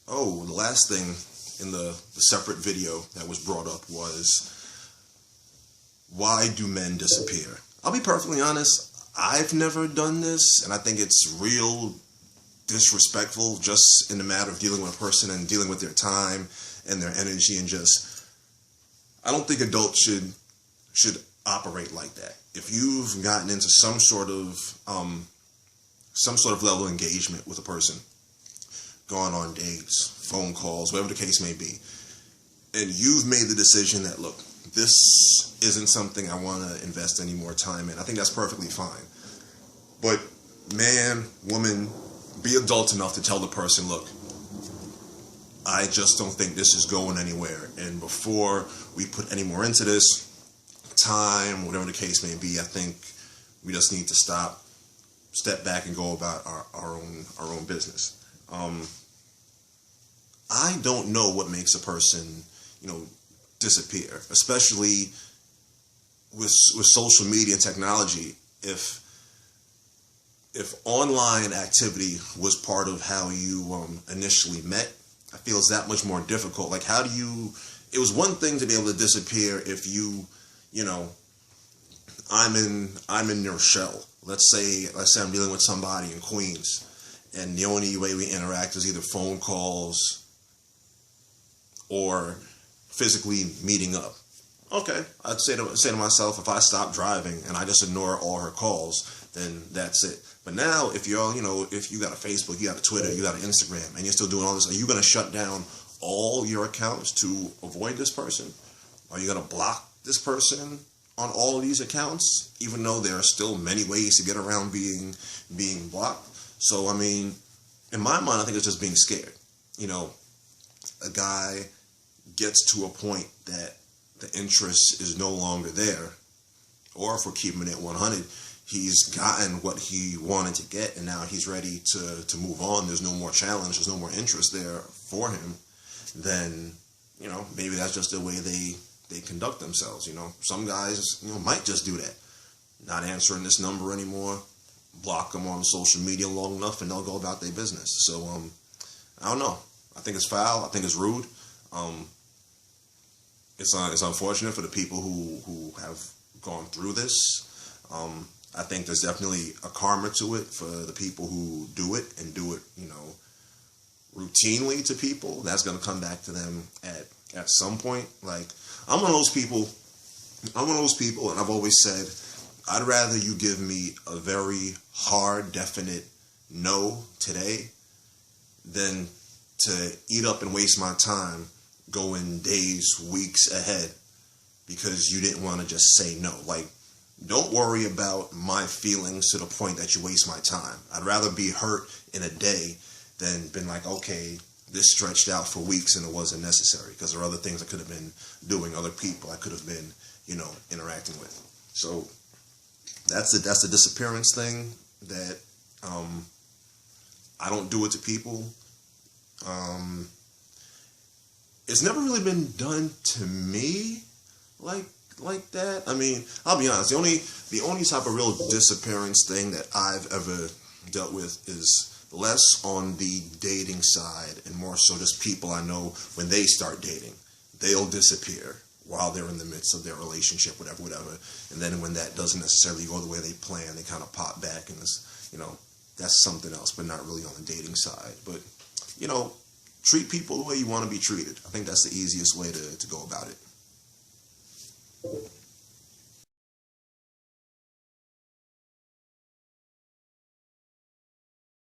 Oh, the last thing in the separate video that was brought up was, why do men disappear? I'll be perfectly honest, I've never done this, and I think it's real disrespectful just in the matter of dealing with a person and dealing with their time and their energy, and just, I don't think adults should operate like that. If you've gotten into some sort of level of engagement with a person, gone on dates, phone calls, whatever the case may be, and you've made the decision that, look, this isn't something I want to invest any more time in, I think that's perfectly fine. But man, woman, be adult enough to tell the person, look, I just don't think this is going anywhere, and before we put any more into this, time, whatever the case may be, I think we just need to step back and go about our own business. I don't know what makes a person, disappear, especially with social media and technology. If online activity was part of how you initially met, I feel it's that much more difficult. Like, how do you? It was one thing to be able to disappear if I'm in your shell. Let's say I'm dealing with somebody in Queens, and the only way we interact is either phone calls or physically meeting up. Okay, I'd say to myself, if I stop driving and I just ignore all her calls, then that's it. But now, if you're, if you got a Facebook, you got a Twitter, you got an Instagram, and you're still doing all this, are you going to shut down all your accounts to avoid this person? Are you going to block this person on all of these accounts, even though there are still many ways to get around being blocked? So, I mean, in my mind, I think it's just being scared. A guy gets to a point that the interest is no longer there, or if we're keeping it 100, he's gotten what he wanted to get, and now he's ready to move on. There's no more challenge, there's no more interest there for him. Then, maybe that's just the way they conduct themselves. Some guys, might just do that. Not answering this number anymore, block them on social media long enough, and they'll go about their business. So, I don't know. I think it's foul. I think it's rude. It's unfortunate for the people who have gone through this. I think there's definitely a karma to it for the people who do it and do it, routinely to people. That's going to come back to them at some point. Like, I'm one of those people, and I've always said, I'd rather you give me a very hard, definite no today than to eat up and waste my time going days, weeks ahead because you didn't want to just say no. Like, don't worry about my feelings to the point that you waste my time. I'd rather be hurt in a day than been like, okay, this stretched out for weeks and it wasn't necessary, because there are other things I could have been doing, other people I could have been, interacting with. So that's the disappearance thing that I don't do it to people. It's never really been done to me like that. I mean, I'll be honest, the only type of real disappearance thing that I've ever dealt with is less on the dating side and more so just people I know when they start dating. They'll disappear while they're in the midst of their relationship, whatever. And then when that doesn't necessarily go the way they plan, they kind of pop back, and it's, that's something else, but not really on the dating side. But, treat people the way you want to be treated. I think that's the easiest way to go about it.